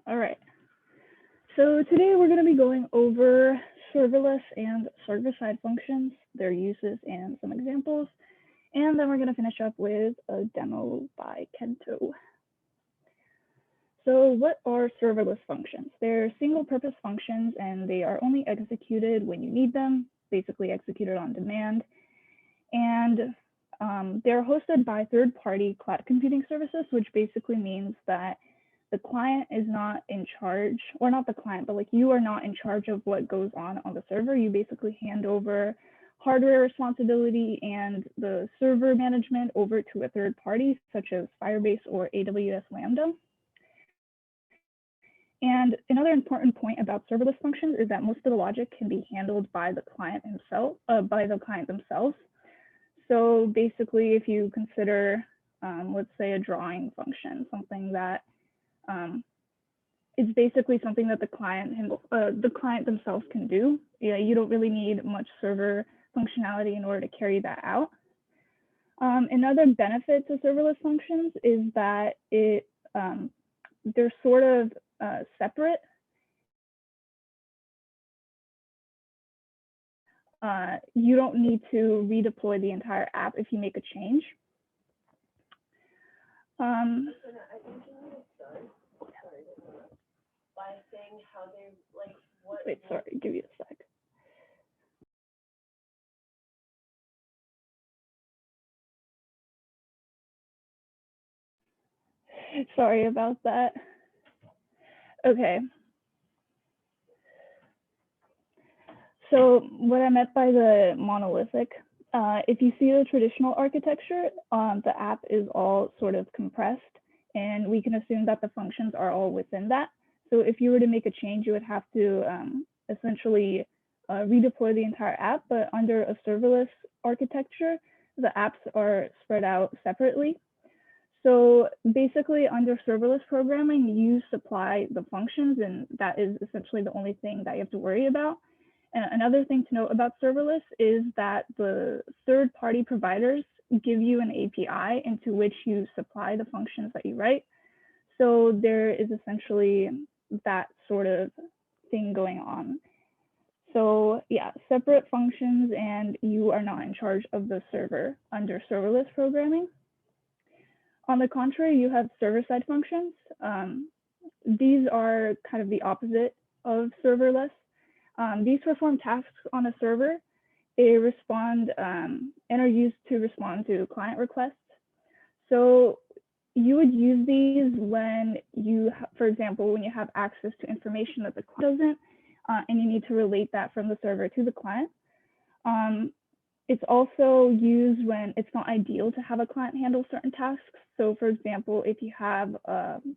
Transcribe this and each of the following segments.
All right. So today we're going to be going over serverless and server-side functions, their uses, and some examples. And then we're going to finish up with a demo by Kento. So what are serverless functions? They're single-purpose functions, and they are only executed when you need them, basically executed on demand. And they're hosted by third-party cloud computing services, which basically means that the client is not in charge, or not the client, but like you are not in charge of what goes on the server. You basically hand over hardware responsibility and the server management over to a third party, such as Firebase or AWS Lambda. And another important point about serverless functions is that most of the logic can be handled by the client himself, themselves. So basically, if you consider, let's say, a drawing function, something that is basically something that the client themselves can do. Yeah, you don't really need much server functionality in order to carry that out. Another benefit to serverless functions is that they're sort of separate. You don't need to redeploy the entire app if you make a change. By saying how they like what. Wait, sorry, give you a sec. Sorry about that. Okay. So what I meant by the monolithic, if you see the traditional architecture, the app is all sort of compressed, and we can assume that the functions are all within that. So if you were to make a change, you would have to essentially redeploy the entire app, but under a serverless architecture, the apps are spread out separately. So basically under serverless programming, you supply the functions, and that is essentially the only thing that you have to worry about. And another thing to note about serverless is that the third-party providers give you an API into which you supply the functions that you write. So there is essentially that sort of thing going on. So yeah, separate functions, and you are not in charge of the server under serverless programming. On the contrary, you have server-side functions. These are kind of the opposite of serverless. These perform tasks on a server. They respond and are used to respond to client requests. So you would use these when you, for example, when you have access to information that the client doesn't, and you need to relate that from the server to the client. It's also used when it's not ideal to have a client handle certain tasks. So for example, if you have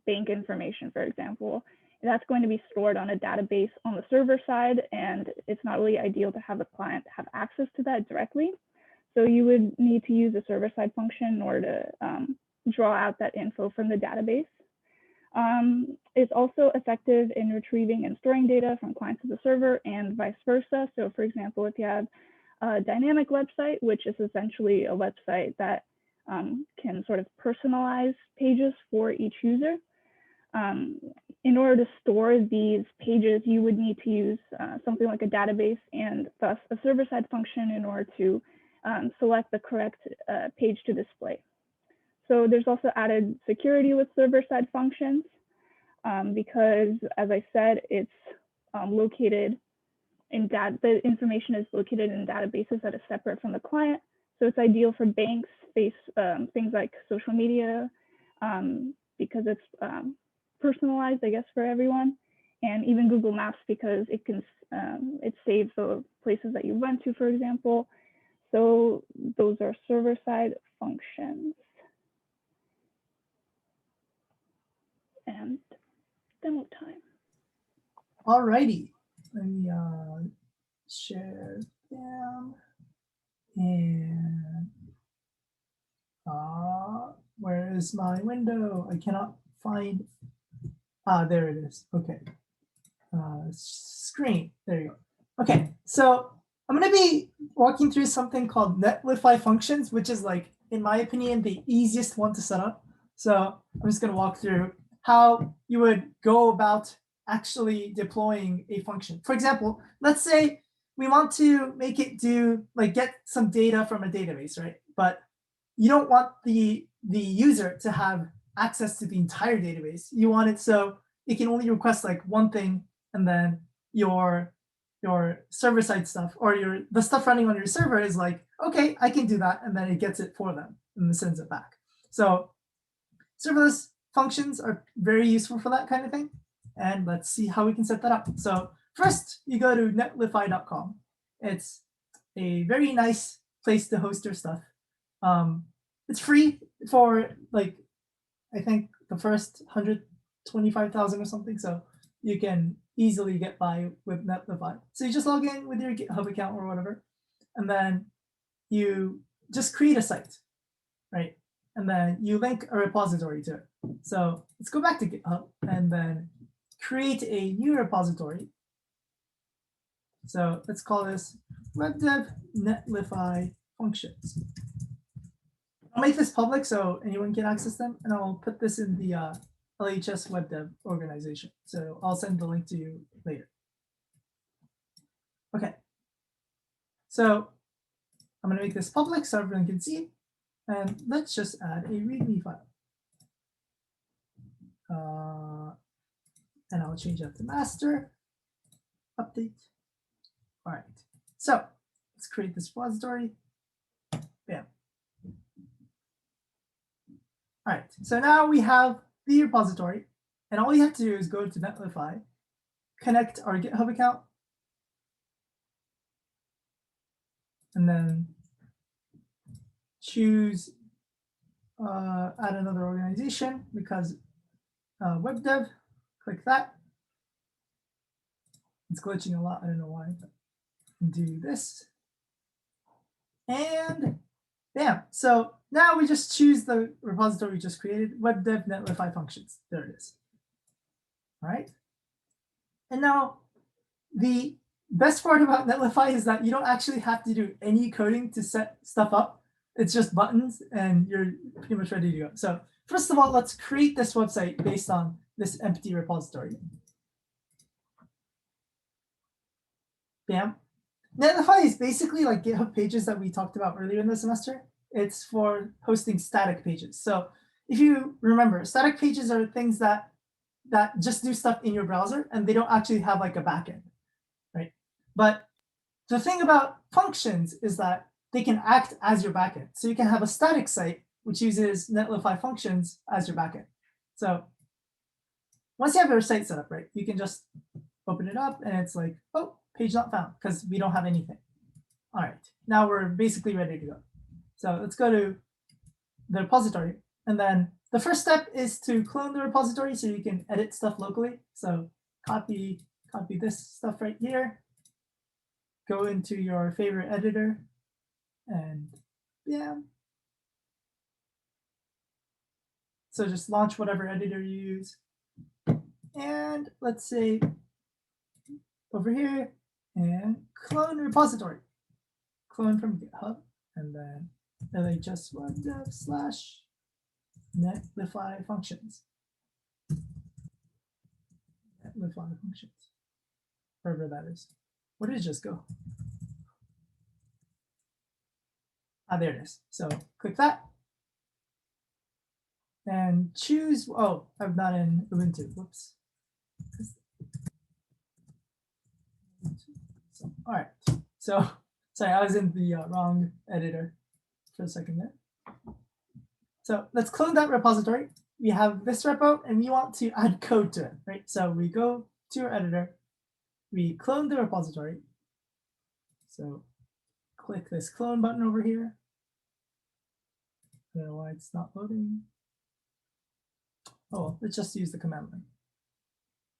bank information, for example, that's going to be stored on a database on the server side, and it's not really ideal to have the client have access to that directly. So you would need to use a server-side function in order to draw out that info from the database. It's also effective in retrieving and storing data from clients to the server and vice versa. So for example, if you have a dynamic website, which is essentially a website that can sort of personalize pages for each user, in order to store these pages, you would need to use something like a database and thus a server-side function in order to select the correct page to display. So there's also added security with server-side functions because, as I said, it's located in the information is located in databases that are separate from the client. So it's ideal for banks, things like social media, because it's personalized, I guess, for everyone, and even Google Maps because it can it saves the places that you went to, for example. So those are server-side functions. And demo time. All righty, let me share them, and where is my window? I cannot find. There it is. Okay. Screen. There you go. Okay. So I'm going to be walking through something called Netlify functions, which is, like, in my opinion, the easiest one to set up. So I'm just going to walk through how you would go about actually deploying a function. For example, let's say we want to make it do like get some data from a database, right? But you don't want the user to have access to the entire database. You want it so it can only request like one thing, and then your server-side stuff or the stuff running on your server is like, okay, I can do that, and then it gets it for them and sends it back. So serverless functions are very useful for that kind of thing. And let's see how we can set that up. So first, you go to netlify.com. It's a very nice place to host your stuff. It's free for like, I think the first 125,000 or something. So you can easily get by with Netlify. So you just log in with your GitHub account or whatever, and then you just create a site, right? And then you link a repository to it. So let's go back to GitHub and then create a new repository. So let's call this webdev netlify functions. I'll make this public so anyone can access them, and I'll put this in the LHS web dev organization. So I'll send the link to you later. Okay. So I'm going to make this public so everyone can see it. And let's just add a README file. And I'll change that to master, update. All right. So let's create this repository. Bam. All right. So now we have the repository. And all you have to do is go to Netlify, connect our GitHub account, and then choose add another organization because web dev, click that. It's glitching a lot, I don't know why. Do this. And bam. So now we just choose the repository we just created, web dev netlify functions. There it is. All right. And now the best part about Netlify is that you don't actually have to do any coding to set stuff up. It's just buttons and you're pretty much ready to go. So first of all, let's create this website based on this empty repository. Bam. Netlify is basically like GitHub pages that we talked about earlier in the semester. It's for hosting static pages. So if you remember, static pages are things that just do stuff in your browser and they don't actually have like a backend, right? But the thing about functions is that they can act as your backend. So you can have a static site which uses Netlify functions as your backend. So once you have your site set up, right, you can just open it up and it's like, oh, page not found because we don't have anything. All right, now we're basically ready to go. So let's go to the repository. And then the first step is to clone the repository so you can edit stuff locally. So copy this stuff right here. Go into your favorite editor and bam. So just launch whatever editor you use. And let's say over here and clone repository. Clone from GitHub and then LHS web dev / netlify functions. Netlify functions. Wherever that is. Where did it just go? Ah, there it is. So click that. And choose, oh, I'm not in Ubuntu. Whoops. So, all right. So, sorry, I was in the wrong editor for a second there. So let's clone that repository. We have this repo, and we want to add code to it, right? So we go to our editor. We clone the repository. So click this clone button over here. I don't know why it's not loading. Oh, well, let's just use the command line.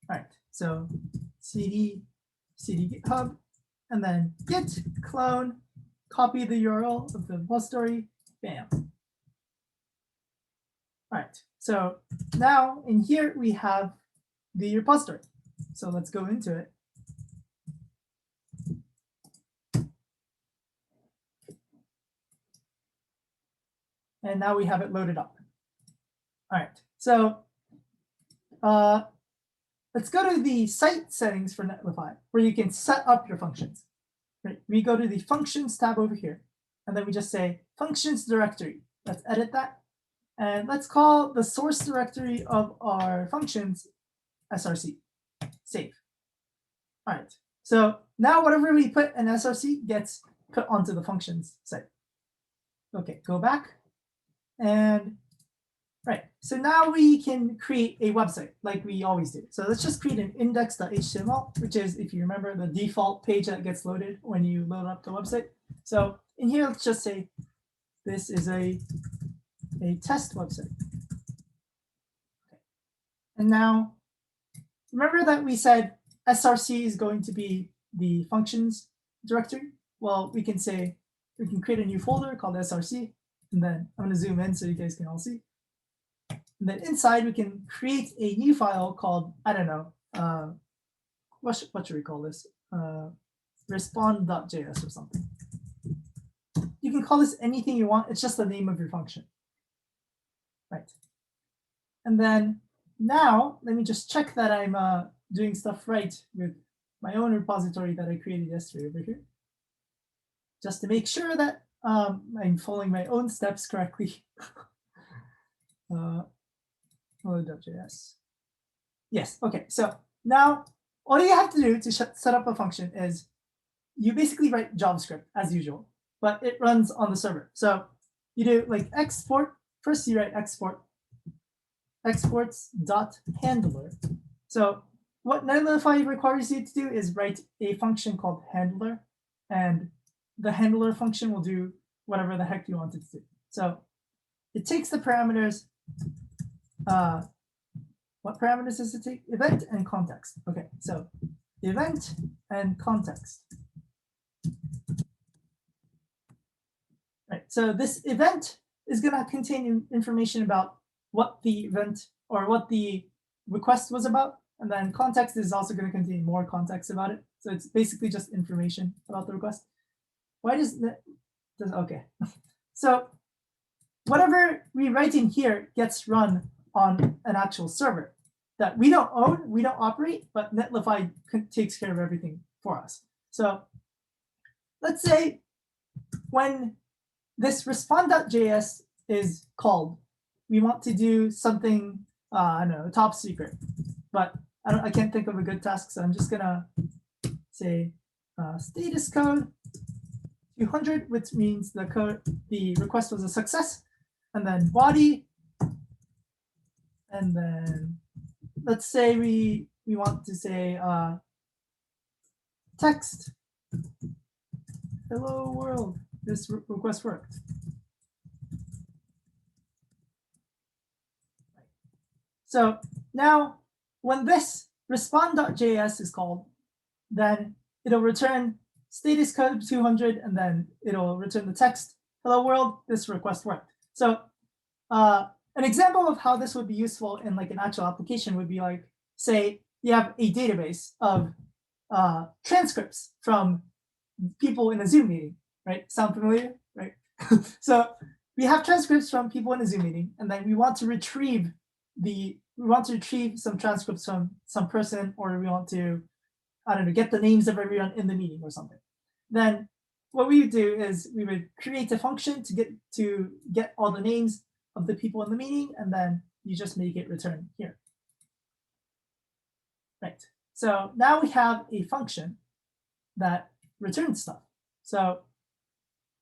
All right, so cd github, and then git clone, copy the URL of the repository, bam. All right, so now in here we have the repository. So let's go into it. And now we have it loaded up. All right, so let's go to the site settings for Netlify, where you can set up your functions. Right? We go to the functions tab over here, and then we just say functions directory. Let's edit that. And let's call the source directory of our functions src. Save. All right. So now whatever we put in src gets put onto the functions site. Okay, go back. And right, so now we can create a website like we always do. So let's just create an index.html, which is, if you remember, the default page that gets loaded when you load up the website. So in here, let's just say this is a test website. Okay. And now, remember that we said src is going to be the functions directory? Well, we can say, we can create a new folder called src, and then I'm going to zoom in so you guys can all see. And then inside, we can create a new file called, I don't know, what should we call this? Respond.js or something. You can call this anything you want. It's just the name of your function. Right. And then now, let me just check that I'm doing stuff right with my own repository that I created yesterday over here, just to make sure that I'm following my own steps correctly. Hello.js. Yes, okay, so now all you have to do to set up a function is you basically write JavaScript as usual, but it runs on the server. So you do like export, first you write export, exports.handler. So what Netlify requires you to do is write a function called handler, and the handler function will do whatever the heck you want it to do. So it takes the parameters. What parameters does it take? Event and context. Okay, so event and context. Right, so this event is going to contain information about what the event or what the request was about. And then context is also going to contain more context about it. So it's basically just information about the request. Why does that? Okay. So whatever we write in here gets run on an actual server that we don't own, we don't operate, but Netlify takes care of everything for us. So let's say when this respond.js is called, we want to do something, I don't know, top secret, but I can't think of a good task, so I'm just gonna say status code 200, which means the request was a success, and then body, and then let's say we want to say text, hello world, this request worked. So now when this respond.js is called, then it'll return status code 200, and then it'll return the text, hello world, this request worked. So an example of how this would be useful in like an actual application would be like, say you have a database of transcripts from people in a Zoom meeting, right? Sound familiar, right? So we have transcripts from people in a Zoom meeting, and then we want to retrieve some transcripts from some person, or we want to, I don't know, get the names of everyone in the meeting or something. Then what we would do is we would create a function to get all the names of the people in the meeting, and then you just make it return here. Right. So now we have a function that returns stuff. So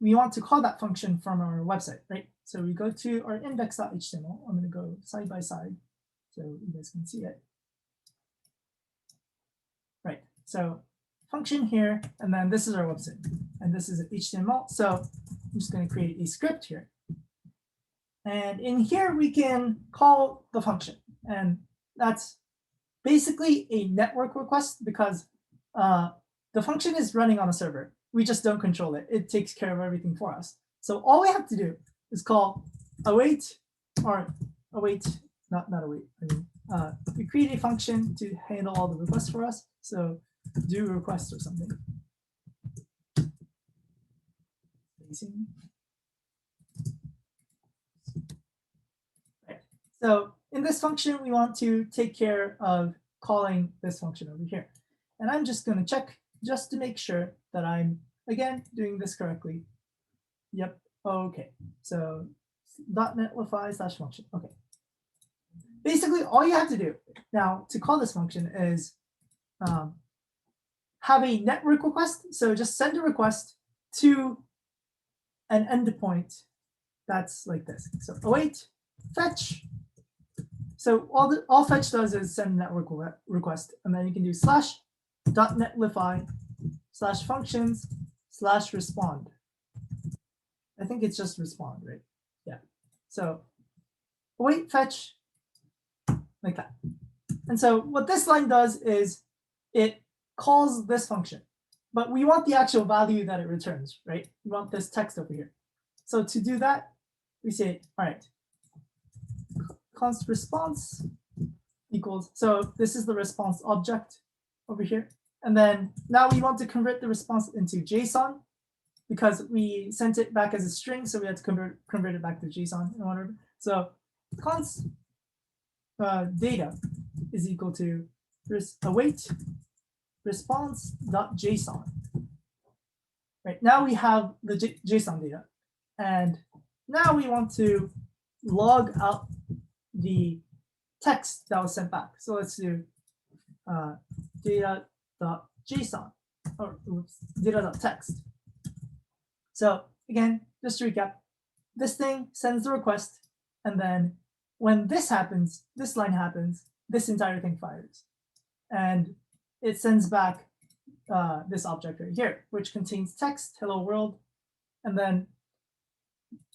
we want to call that function from our website, right? So we go to our index.html. I'm going to go side by side so you guys can see it. Right. So function here, and then this is our website, and this is HTML. So I'm just going to create a script here. And in here, we can call the function. And that's basically a network request because the function is running on a server. We just don't control it. It takes care of everything for us. So all we have to do is call await, or await, not await. I mean, we create a function to handle all the requests for us. So do request or something. Right. So in this function, we want to take care of calling this function over here. And I'm just going to check just to make sure that I'm, again, doing this correctly. Yep. Okay. So .netlify/function. Okay. Basically, all you have to do now to call this function is have a network request. So just send a request to an endpoint that's like this. So await fetch. So all fetch does is send a network request, and then you can do /.netlify/functions/respond. I think it's just respond, right? Yeah. So await fetch like that. And so what this line does is it calls this function, but we want the actual value that it returns, right? We want this text over here. So to do that, we say, all right, const response equals, so this is the response object over here. And then now we want to convert the response into JSON because we sent it back as a string, so we have to convert it back to JSON in order. So const data is equal to await response.json. Right, now we have the JSON data. And now we want to log out the text that was sent back. So let's do data.json or data.text. So again, just to recap, this thing sends the request, and then when this happens, this line happens, this entire thing fires. And it sends back this object right here, which contains text, hello world, and then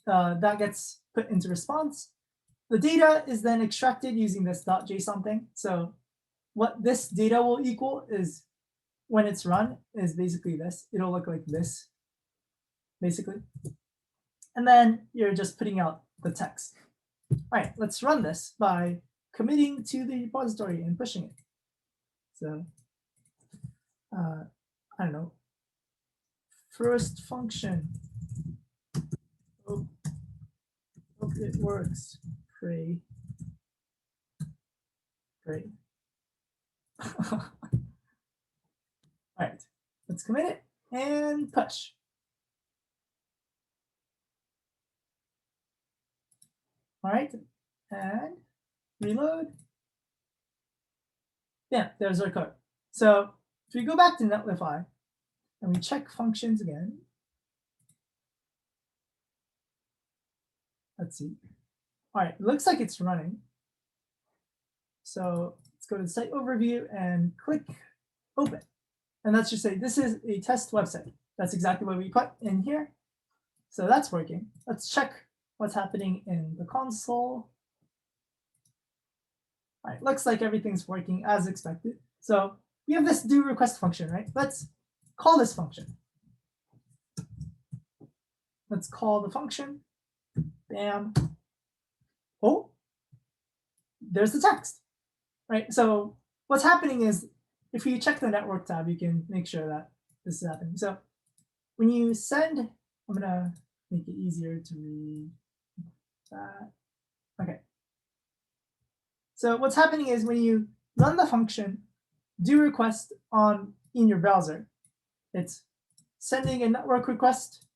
that gets put into response. The data is then extracted using this .json thing. So what this data will equal is, when it's run, is basically this. It'll look like this, basically. And then you're just putting out the text. All right, let's run this by committing to the repository and pushing it. So I don't know, first function. Hope it works. Pray. Great. All right, let's commit it and push. All right, and reload. Yeah, there's our code. So if we go back to Netlify and we check functions again, let's see. All right, it looks like it's running. So let's go to the site overview and click open. And let's just say this is a test website. That's exactly what we put in here. So that's working. Let's check what's happening in the console. All right, looks like everything's working as expected. So we have this do request function, right? Let's call this function. Let's call the function. Bam. Oh, there's the text, right? So what's happening is, if you check the network tab, you can make sure that this is happening. So when you send, I'm gonna make it easier to read that. Okay. So what's happening is, when you run the function do request in your browser, it's sending a network request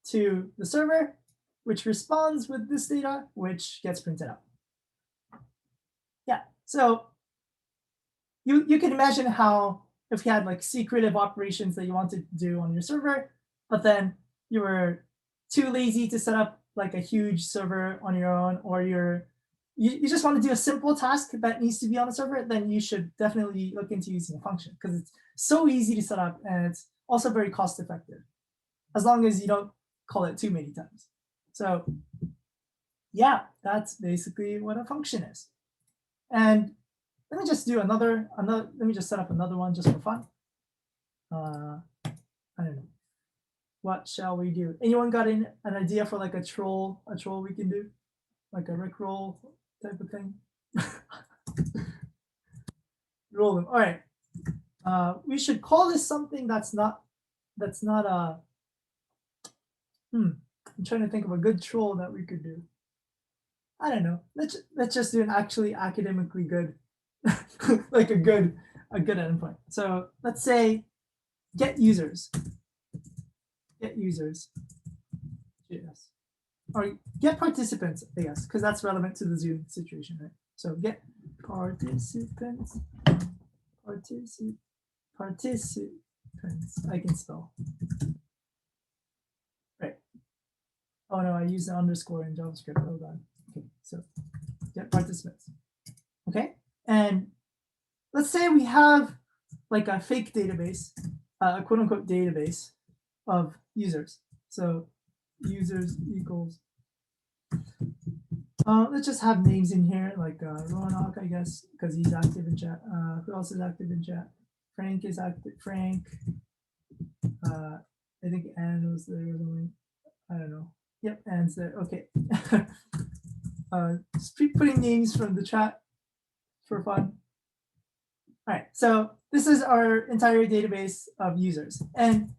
to the server, which responds with this data, which gets printed out. Yeah, so you can imagine how, if you had like secretive operations that you want to do on your server, but then you were too lazy to set up like a huge server on your own, or you just want to do a simple task that needs to be on the server, then you should definitely look into using a function, because it's so easy to set up and it's also very cost effective, as long as you don't call it too many times. So yeah, that's basically what a function is. And let me just do another, let me just set up another one just for fun. I don't know. What shall we do? Anyone got an idea for like a troll we can do? Like a Rickroll type of thing? Roll them. All right. We should call this something that's not I'm trying to think of a good troll that we could do. I don't know. Let's just do an actually academically good, like a good endpoint. So let's say get users. Get users. JS. Or get participants, I guess, because that's relevant to the Zoom situation, right? So get participants. Participants. I can spell. Right. Oh no, I used the underscore in JavaScript. Hold on. Okay, so get participants. Okay, and let's say we have like a fake database, a quote unquote database of users. So users equals. Let's just have names in here like Roanoke, I guess, because he's active in chat. Who else is active in chat? Frank is active. Frank. I think Anne was there or something. I don't know. Yep, Anne's there. Okay. Just keep putting names from the chat for fun. All right, so this is our entire database of users. And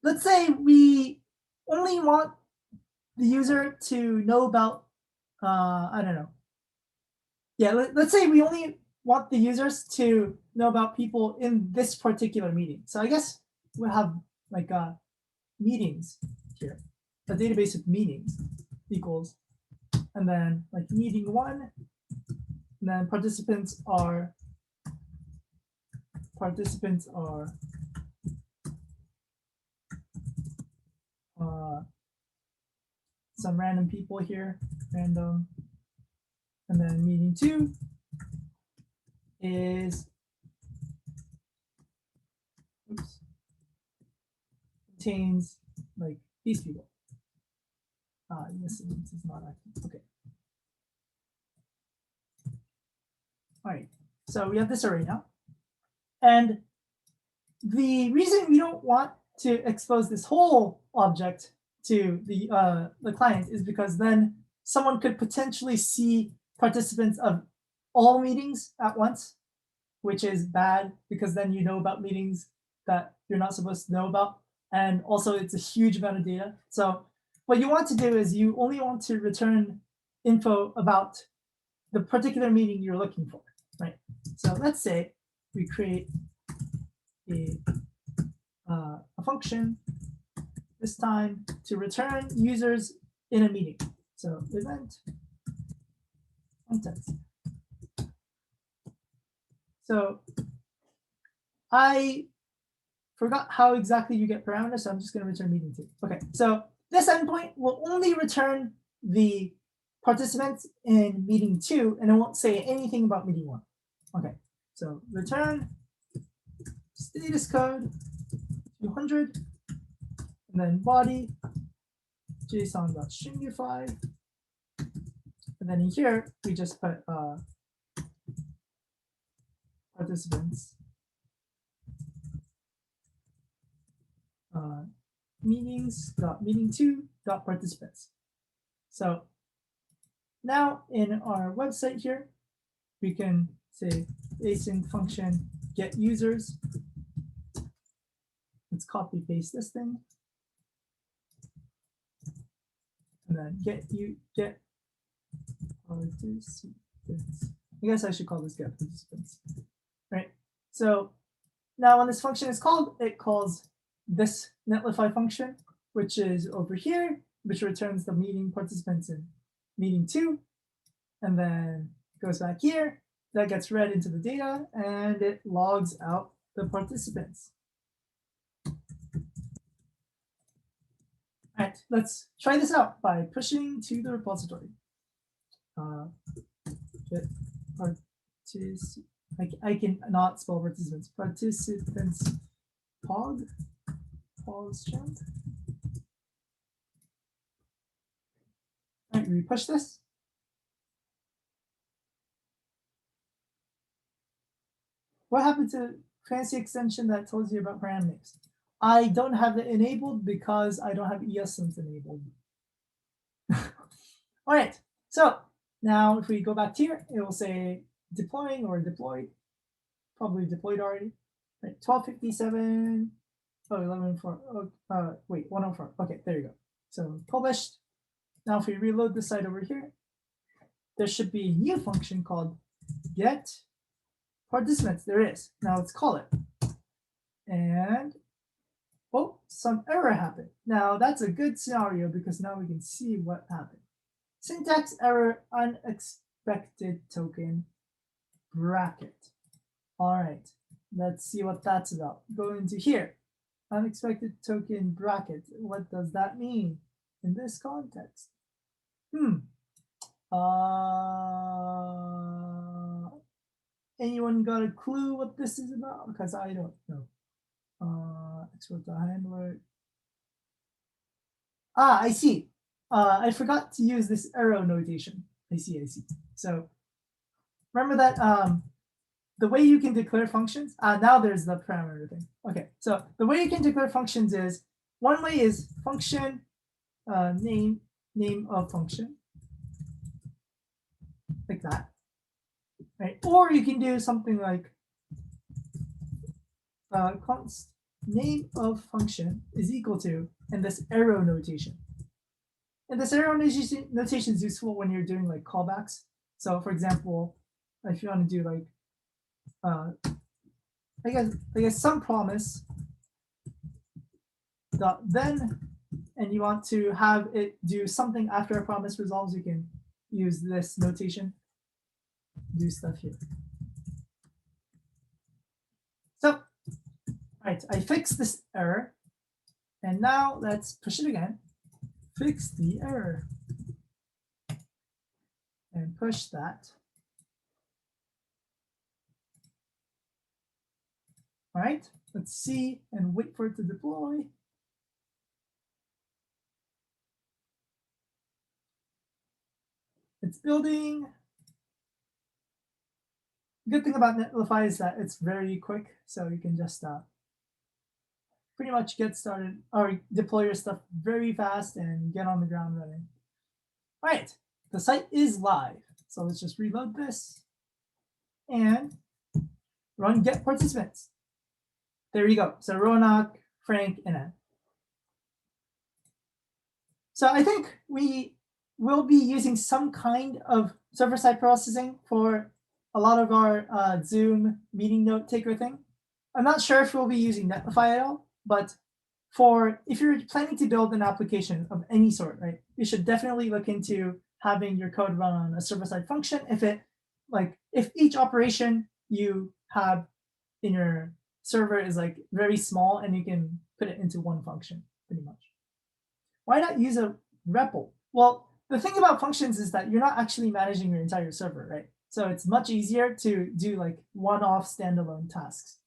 let's say we only want the user to know about, I don't know. Yeah, let's say we only want the users to know about people in this particular meeting. So I guess we'll have like meetings here, a database of meetings equals, and then like meeting 1, and then participants are some random people here, random, and then meeting 2 is contains like these people. Yes, this is not active. Okay. All right. So we have this array now, and the reason we don't want to expose this whole object to the client is because then someone could potentially see participants of all meetings at once, which is bad because then you know about meetings that you're not supposed to know about. And also it's a huge amount of data. So what you want to do is you only want to return info about the particular meeting you're looking for, right? So let's say we create a function this time to return users in a meeting. So event context. So I forgot how exactly you get parameters, so I'm just going to return meeting 2. Okay, so this endpoint will only return the participants in meeting 2, and it won't say anything about meeting 1. Okay, so return status code 200, and then body json.stringify, and then in here we just put participants meeting2.participants. So now in our website here, we can say async function get users. Let's copy paste this thing, and then get participants. I guess I should call this get participants, right? So now when this function is called, it calls this netlify function, which is over here, which returns the meeting participants in meeting 2, and then goes back here. That gets read into the data, and it logs out the participants. All right, let's try this out by pushing to the repository. Get I can not spell participants. Participants pog strand. All right, we push this. What happened to fancy extension that tells you about param names? I don't have it enabled because I don't have ESLint enabled. All right, so now if we go back here, it will say deploying or deployed, probably deployed already. Right, 1257, oh, 1104, wait, 104. Okay, there you go. So published. Now if we reload the site over here, there should be a new function called get participants. There is. Now let's call it. And oh, some error happened. Now that's a good scenario because now we can see what happened. Syntax error, unexpected token, bracket. All right, let's see what that's about. Go into here, unexpected token bracket. What does that mean in this context? Anyone got a clue what this is about? Because I don't know. Export the handler. I see. I forgot to use this arrow notation. I see. So remember that the way you can declare functions. Now there's the parameter thing. Okay, so the way you can declare functions is one way is function name of function, like that, right? Or you can do something like const name of function is equal to, and this arrow notation. And this arrow notation is useful when you're doing like callbacks. So for example, if you want to do like, I guess some promise dot then, and you want to have it do something after a promise resolves, you can use this notation, do stuff here. So, right, I fixed this error, and now let's push it again. Fix the error, and push that. All right, let's see and wait for it to deploy. It's building. Good thing about Netlify is that it's very quick, so you can just pretty much get started or deploy your stuff very fast and get on the ground running. All right, the site is live. So let's just reload this and run get participants. There you go. So Ronak, Frank, and Ed. So I think we will be using some kind of server-side processing for a lot of our Zoom meeting note taker thing. I'm not sure if we'll be using Netlify at all, but if you're planning to build an application of any sort, right, you should definitely look into having your code run on a server-side function. If each operation you have in your server is like very small and you can put it into one function pretty much. Why not use a REPL? Well, the thing about functions is that you're not actually managing your entire server, right? So it's much easier to do like one-off standalone tasks.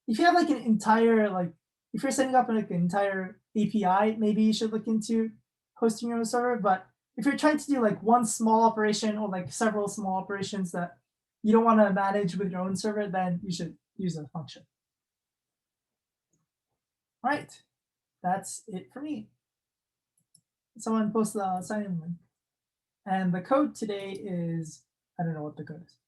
If you have like an entire, if you're setting up like an entire API, maybe you should look into hosting your own server. But if you're trying to do like one small operation or like several small operations that you don't want to manage with your own server, then you should use a function. All right, that's it for me. Someone post the sign-in link. And the code today is, I don't know what the code is.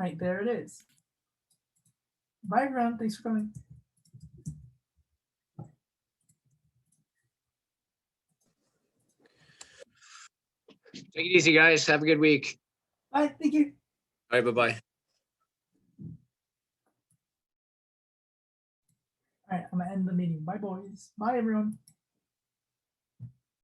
Right, there it is. Bye, everyone. Thanks for coming. Take it easy, guys. Have a good week. Bye. Thank you. All right, bye-bye. All right, I'm going to end the meeting. Bye, boys. Bye, everyone.